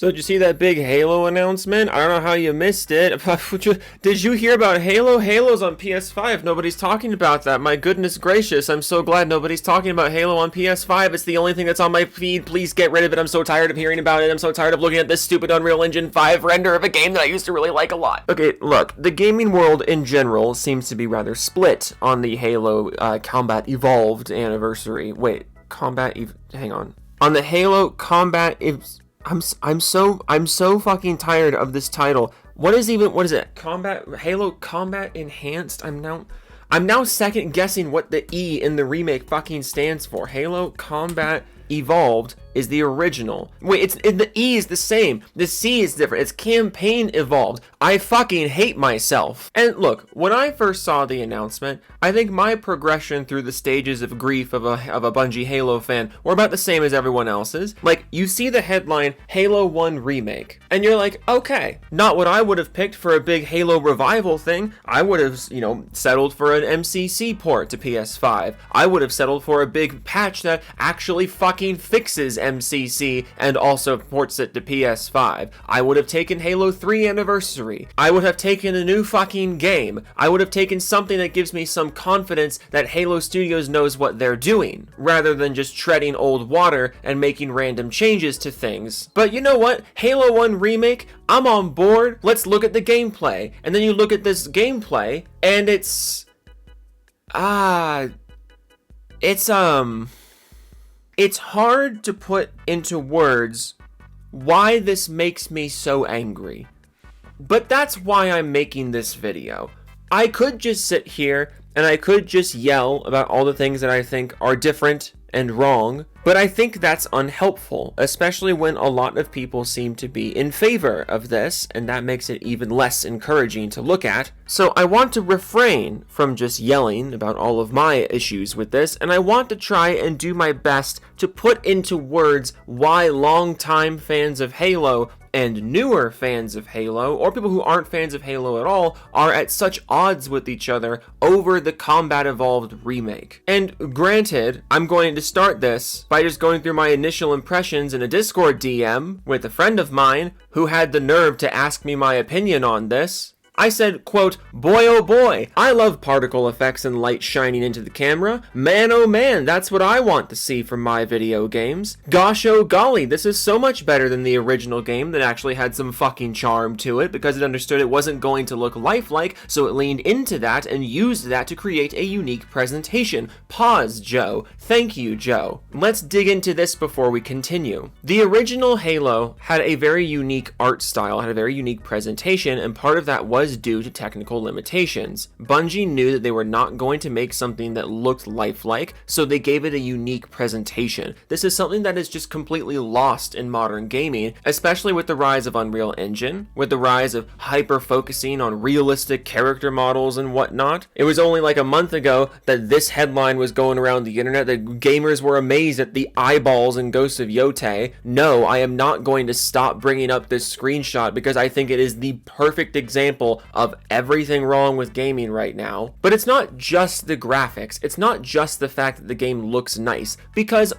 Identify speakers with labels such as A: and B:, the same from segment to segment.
A: So did you see that big Halo announcement? I don't know how you missed it. Did you hear about Halo? Halo's on PS5. Nobody's talking about that. My goodness gracious. I'm so glad nobody's talking about Halo on PS5. It's the only thing that's on my feed. Please get rid of it. I'm so tired of hearing about it. I'm so tired of looking at this stupid Unreal Engine 5 render of a game that I used to really like a lot. Okay, look. The gaming world in general seems to be rather split on the Halo Combat Evolved anniversary. Wait, hang on. On the Halo Combat I'm so fucking tired of this title. What is it? Halo Combat Enhanced? I'm now second guessing what the E in the remake fucking stands for. Halo Combat Evolved is the original. Wait, the E is the same. The C is different. It's Campaign Evolved. I fucking hate myself. And look, when I first saw the announcement, I think my progression through the stages of grief of a Bungie Halo fan were about the same as everyone else's. Like, you see the headline, Halo 1 Remake, and you're like, okay, not what I would have picked for a big Halo revival thing. I would have, settled for an MCC port to PS5. I would have settled for a big patch that actually fucking fixes MCC and also ports it to PS5. I would have taken Halo 3 Anniversary. I would have taken a new fucking game. I would have taken something that gives me some confidence that Halo Studios knows what they're doing, rather than just treading old water and making random changes to things. But you know what? Halo 1 Remake, I'm on board. Let's look at the gameplay. And then you look at this gameplay, and it's hard to put into words why this makes me so angry. But that's why I'm making this video. I could just sit here and I could just yell about all the things that I think are different and wrong, but I think that's unhelpful, especially when a lot of people seem to be in favor of this, and that makes it even less encouraging to look at. So I want to refrain from just yelling about all of my issues with this, and I want to try and do my best to put into words why longtime fans of Halo and newer fans of Halo, or people who aren't fans of Halo at all, are at such odds with each other over the Combat Evolved remake. And granted, I'm going to start this by just going through my initial impressions in a Discord DM with a friend of mine who had the nerve to ask me my opinion on this. I said, quote, boy oh boy, I love particle effects and light shining into the camera. Man oh man, that's what I want to see from my video games. Gosh oh golly, this is so much better than the original game that actually had some fucking charm to it because it understood it wasn't going to look lifelike, so it leaned into that and used that to create a unique presentation. Pause, Joe. Thank you, Joe. Let's dig into this before we continue. The original Halo had a very unique art style, had a very unique presentation, and part of that was due to technical limitations. Bungie knew that they were not going to make something that looked lifelike, so they gave it a unique presentation. This is something that is just completely lost in modern gaming, especially with the rise of Unreal Engine, with the rise of hyper-focusing on realistic character models and whatnot. It was only like a month ago that this headline was going around the internet that gamers were amazed at the eyeballs in Ghosts of Yotei. No, I am not going to stop bringing up this screenshot because I think it is the perfect example of everything wrong with gaming right now. But it's not just the graphics. It's not just the fact that the game looks nice, because in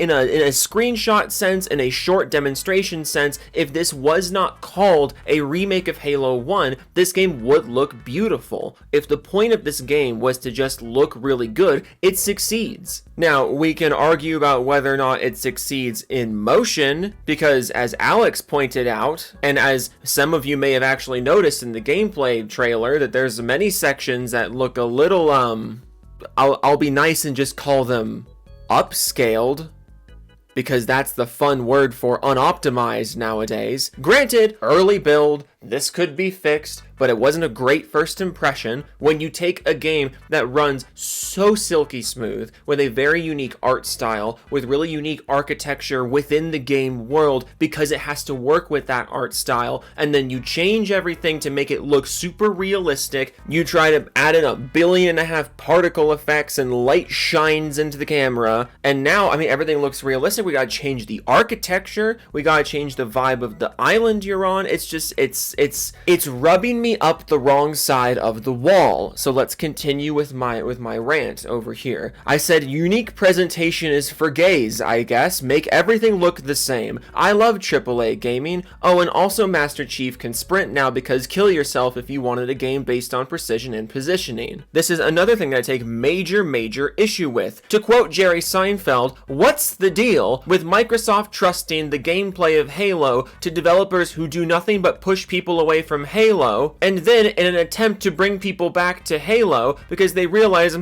A: a screenshot sense, in a short demonstration sense, if this was not called a remake of Halo 1, this game would look beautiful. If the point of this game was to just look really good, it succeeds. Now, we can argue about whether or not it succeeds in motion, because as Alex pointed out, and as some of you may have actually noticed in the gameplay trailer, that there's many sections that look a little, I'll be nice and just call them upscaled, because that's the fun word for unoptimized nowadays. Granted, early build, this could be fixed, but it wasn't a great first impression when you take a game that runs so silky smooth, with a very unique art style, with really unique architecture within the game world, because it has to work with that art style, and then you change everything to make it look super realistic. You try to add in 1.5 billion particle effects and light shines into the camera, and now, everything looks realistic. We gotta change the architecture, we gotta change the vibe of the island you're on. It's it's rubbing me up the wrong side of the wall. So let's continue with my rant over here. I said unique presentation is for gays, I guess. Make everything look the same. I love AAA gaming. Oh, and also Master Chief can sprint now because kill yourself if you wanted a game based on precision and positioning. This is another thing that I take major issue with. To quote Jerry Seinfeld, what's the deal with Microsoft trusting the gameplay of Halo to developers who do nothing but push people away from Halo, and then in an attempt to bring people back to Halo because they realize,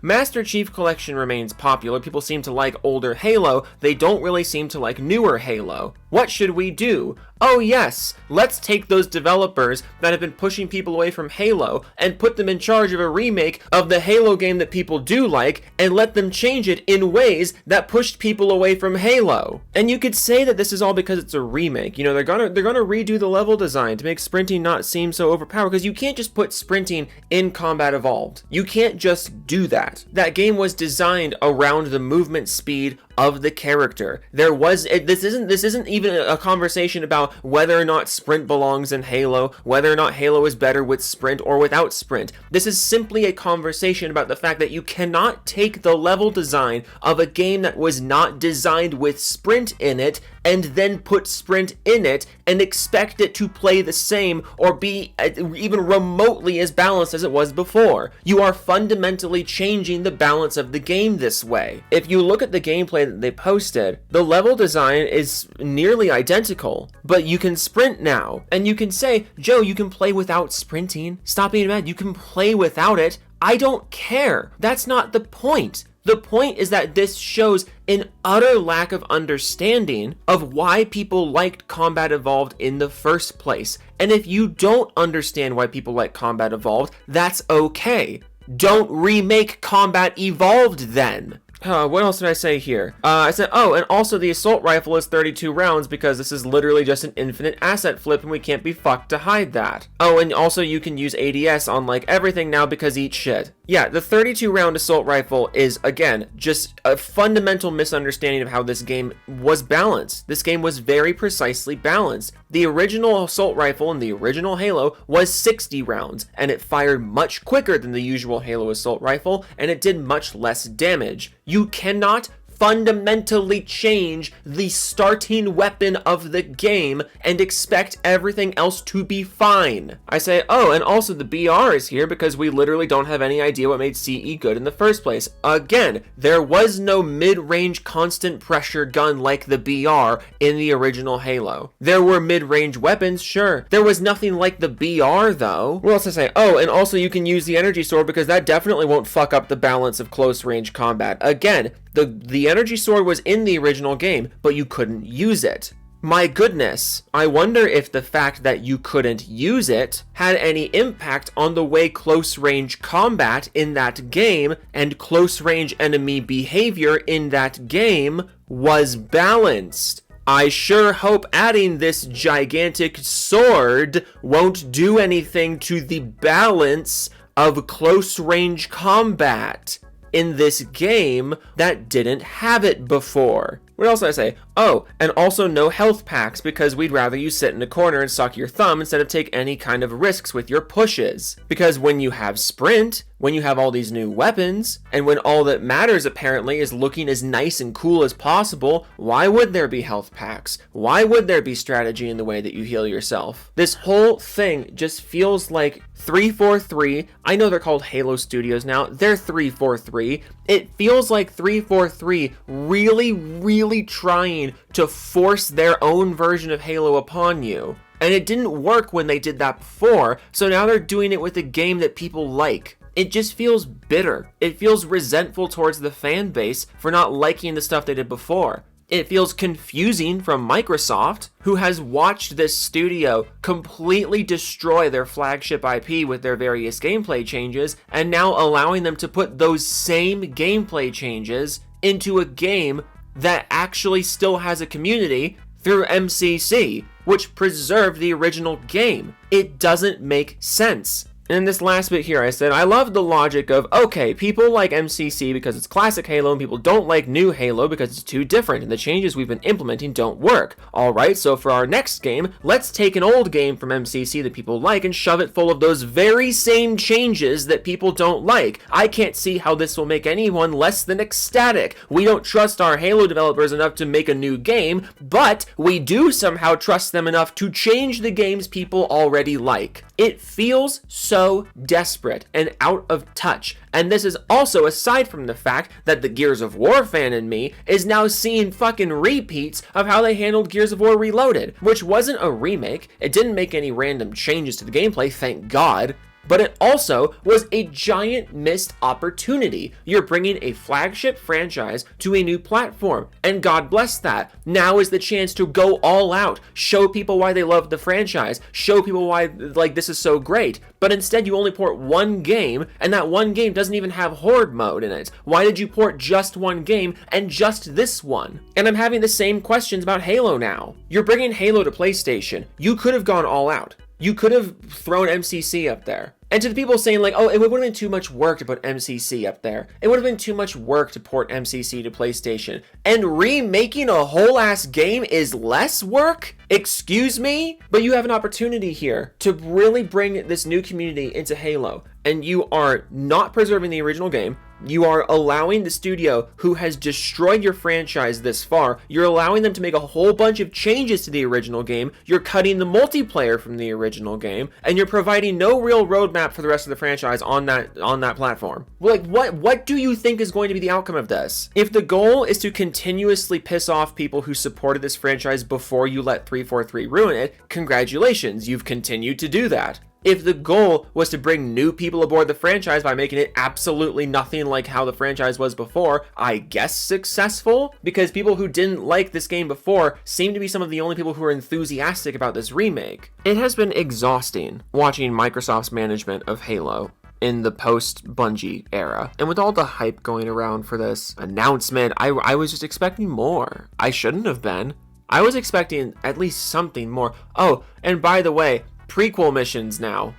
A: Master Chief Collection remains popular, people seem to like older Halo, they don't really seem to like newer Halo. What should we do? Oh yes, let's take those developers that have been pushing people away from Halo and put them in charge of a remake of the Halo game that people do like and let them change it in ways that pushed people away from Halo. And you could say that this is all because it's a remake. You know, they're gonna redo the level design to make sprinting not seem so overpowered, because you can't just put sprinting in Combat Evolved. You can't just do that. That game was designed around the movement speed of the character. This isn't even a conversation about whether or not sprint belongs in Halo, whether or not Halo is better with sprint or without sprint. This is simply a conversation about the fact that you cannot take the level design of a game that was not designed with sprint in it and then put sprint in it and expect it to play the same or be even remotely as balanced as it was before. You are fundamentally changing the balance of the game this way. If you look at the gameplay that they posted, the level design is nearly identical, but you can sprint now. And you can say, Joe, you can play without sprinting. Stop being mad. You can play without it. I don't care. That's not the point. The point is that this shows an utter lack of understanding of why people liked Combat Evolved in the first place. And if you don't understand why people like Combat Evolved, that's okay. Don't remake Combat Evolved then. What else did I say here? I said, oh, and also the assault rifle is 32 rounds because this is literally just an infinite asset flip and we can't be fucked to hide that. Oh, and also you can use ADS on like everything now because eat shit. Yeah, the 32 round assault rifle is, again, just a fundamental misunderstanding of how this game was balanced. This game was very precisely balanced. The original assault rifle in the original Halo was 60 rounds, and it fired much quicker than the usual Halo assault rifle, and it did much less damage. You cannot fundamentally change the starting weapon of the game and expect everything else to be fine. I say, oh, and also the BR is here because we literally don't have any idea what made CE good in the first place. Again, there was no mid-range constant pressure gun like the BR in the original Halo. There were mid-range weapons, sure. There was nothing like the BR though. What else to say? Oh, and also you can use the energy sword because that definitely won't fuck up the balance of close range combat. Again, the energy sword was in the original game, but you couldn't use it. My goodness, I wonder if the fact that you couldn't use it had any impact on the way close range combat in that game and close range enemy behavior in that game was balanced. I sure hope adding this gigantic sword won't do anything to the balance of close range combat in this game that didn't have it before. What else did I say? Oh, and also no health packs because we'd rather you sit in a corner and suck your thumb instead of take any kind of risks with your pushes. Because when you have sprint, when you have all these new weapons, and when all that matters apparently is looking as nice and cool as possible, why would there be health packs? Why would there be strategy in the way that you heal yourself? This whole thing just feels like 343. I know they're called Halo Studios now. They're 343. It feels like 343 really trying to force their own version of Halo upon you. And it didn't work when they did that before, so now they're doing it with a game that people like. It just feels bitter. It feels resentful towards the fan base for not liking the stuff they did before. It feels confusing from Microsoft, who has watched this studio completely destroy their flagship IP with their various gameplay changes, and now allowing them to put those same gameplay changes into a game that actually still has a community through MCC, which preserved the original game. It doesn't make sense. And in this last bit here, I said, I love the logic of, okay, people like MCC because it's classic Halo, and people don't like new Halo because it's too different, and the changes we've been implementing don't work. Alright, so for our next game, let's take an old game from MCC that people like and shove it full of those very same changes that people don't like. I can't see how this will make anyone less than ecstatic. We don't trust our Halo developers enough to make a new game, but we do somehow trust them enough to change the games people already like. It feels so desperate and out of touch. And this is also aside from the fact that the Gears of War fan in me is now seeing fucking repeats of how they handled Gears of War Reloaded, which wasn't a remake. It didn't make any random changes to the gameplay, thank God. But it also was a giant missed opportunity. You're bringing a flagship franchise to a new platform, and God bless that. Now is the chance to go all out, show people why they love the franchise, show people why, like, this is so great. But instead you only port one game, and that one game doesn't even have Horde mode in it. Why did you port just one game, and just this one? And I'm having the same questions about Halo now. You're bringing Halo to PlayStation. You could have gone all out. You could have thrown MCC up there. And to the people saying like, oh, it would have been too much work to put MCC up there. It would have been too much work to port MCC to PlayStation. And remaking a whole ass game is less work? Excuse me? But you have an opportunity here to really bring this new community into Halo. And you are not preserving the original game. You are allowing the studio who has destroyed your franchise this far, you're allowing them to make a whole bunch of changes to the original game, you're cutting the multiplayer from the original game, and you're providing no real roadmap for the rest of the franchise on that platform. Like, what do you think is going to be the outcome of this? If the goal is to continuously piss off people who supported this franchise before you let 343 ruin it, congratulations, you've continued to do that. If the goal was to bring new people aboard the franchise by making it absolutely nothing like how the franchise was before, I guess successful? Because people who didn't like this game before seem to be some of the only people who are enthusiastic about this remake. It has been exhausting watching Microsoft's management of Halo in the post-Bungie era. And with all the hype going around for this announcement, I was just expecting more. I shouldn't have been. I was expecting at least something more. Oh, and by the way, prequel missions now.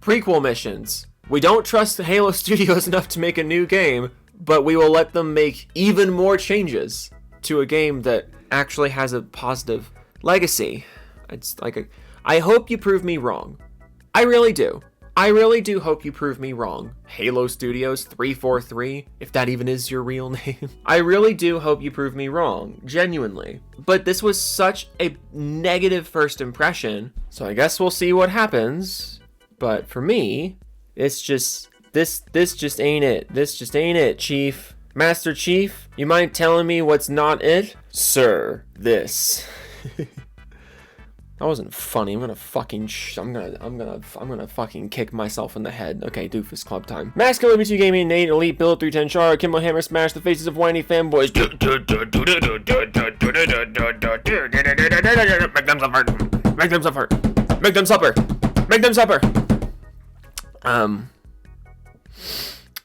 A: Prequel missions. We don't trust the Halo Studios enough to make a new game, but we will let them make even more changes to a game that actually has a positive legacy. It's like I hope you prove me wrong. I really do. I really do hope you prove me wrong. Halo Studios 343, if that even is your real name. I really do hope you prove me wrong, genuinely. But this was such a negative first impression, so I guess we'll see what happens. But for me, it's just, this just ain't it. This just ain't it, Chief. Master Chief, you mind telling me what's not it? Sir, this. That wasn't funny. I'm gonna fucking kick myself in the head. Okay, Doofus Club time. Max Killer B2 Gaming, Nate, Elite, Bill 310 Char, Kimball Hammer, smash the faces of whiny fanboys. Make them suffer. Make them suffer. Make them suffer. Make them suffer.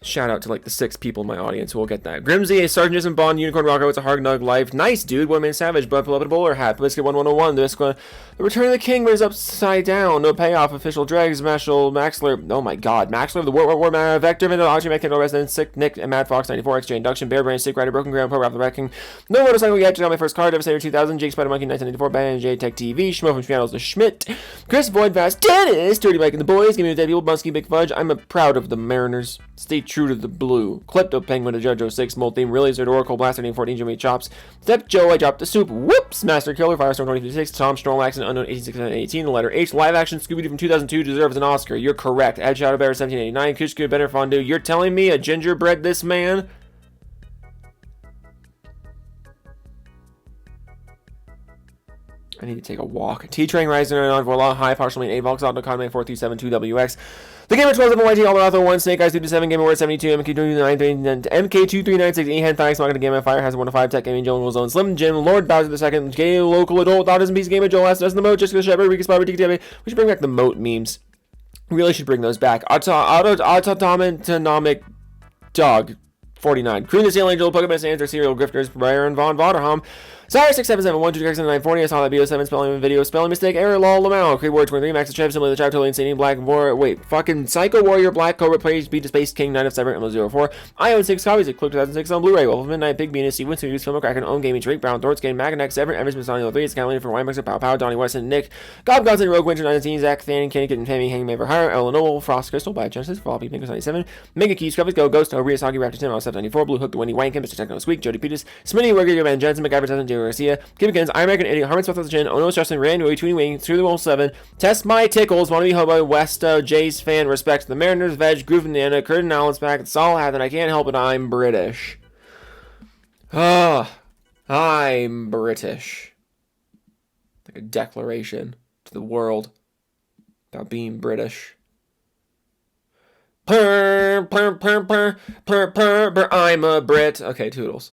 A: Shout out to like the 6 people in my audience who will get that. Grimsy, a Sergeant Jason Bond, Unicorn Rocko, it's a hard nug life. Nice, dude. One Man Savage, but Beloved Bowler Hat, Biscuit 1101, the Return of the King, but is upside down. No payoff, official dregs, Mashal, Maxler. Oh my god. Maxler, the War, Vector, Vandal, Oxy, Mechanical Resident, Sick, Nick, and Mad Fox 94, XJ Induction, Bear Brain, Sick Rider, Broken Ground, Pro Rap the Wrecking. No motorcycle yet, got my first car, Devastator 2000, Jake Spider Monkey 1994, Band J Tech TV, Schmo from Channels, The Schmidt, Chris Void Fast, Dennis, Dirty Mike and the Boys, Give Me the Dead People, Muskie, Big Fudge. I'm proud of the Mariners. Stay true to the blue. Klepto Penguin to Judge 06, Mold Theme, Really Zerd, Oracle, Blaster, 14, Jimmy Chops, Step Joe, I dropped the soup, whoops, Master Killer, Firestorm 2056, Tom Stroll, Accent, Unknown 1818, the letter H, live action Scooby-Doo from 2002 deserves an Oscar. You're correct. Ed Shadow Bear 1789, Kushku, Benner Fondue. You're telling me a gingerbread this man? I need to take a walk. T-Train Rising on Voila, High, partially 8 Volks, Auto Economy 4372WX. The Gamer 12 YT, All Author 1, Snake Eyes 227, Game Award 72, MK2396, Ehan Thanks, Market Game Fire has 1 to 5, Tech Gaming, Joel Zone, Slim Jim, Lord Bowser II, Gay Local Adult, Autism Piece Game, Joel Last, the Moat, Jessica Shepard, Ricky Spider, DKTV. We should bring back the Moat memes. We really should bring those back. Autonomic Dog 49. Crew the Sail Angel, Pokemon Answer, Serial Grifters, Byron Von Vaderham. Sorry, 677126940. I saw that BO7 spelling mistake, error, lol, lamau. Creed Warrior 23, Max Trev, similar to the Chowtolian Stadium, Black War. Wait, fucking Psycho Warrior, Black Cobra, Plays, Beat the Space King, 9 of 7, MO04. I own 6 copies of Click 2006 on Blu ray. Wolf of Midnight, Big Venus, Steve Winston, Film Kraken, Own Gaming, Drake Brown, Thorts Game, Maganex, Severin, Evans, Mismanagement 3, Scalene for Winemax, Pow Pow, Donnie Weston, Nick, Gob Gonson, Rogue Winter 19, Zach, Thanning, Kenny, Kitten, Tammy, Hangman for Hire, Ellen Noel, Frost Crystal, by Genesis, Floppy, Pinkers 97, Mega Keys, Scrubbers, Go, Ghost, Obria, Soggy, Raptor 10, Step 94, Blue Hook, Winnie Wankin, Mr. Techno Squeak, Jody Peters, Smitty, Worker, Van Jensen, McIver, Tesson, Jerry Garcia, Kim Against, Iron American Idiot, Harmon Smith, Chin, Ono, Justin, Rand, Louis, Tweeny Wing, Through the Wall 7, Test My Tickles, Wannabe Hobo, Westo, Jays Fan, Respect the Mariners, Veg, Groove Nana, Curtin Allen's back, Saul Hatton, I can't help it, I'm British. I'm British. Like a declaration to the world about being British. I'm a Brit. Okay, toodles.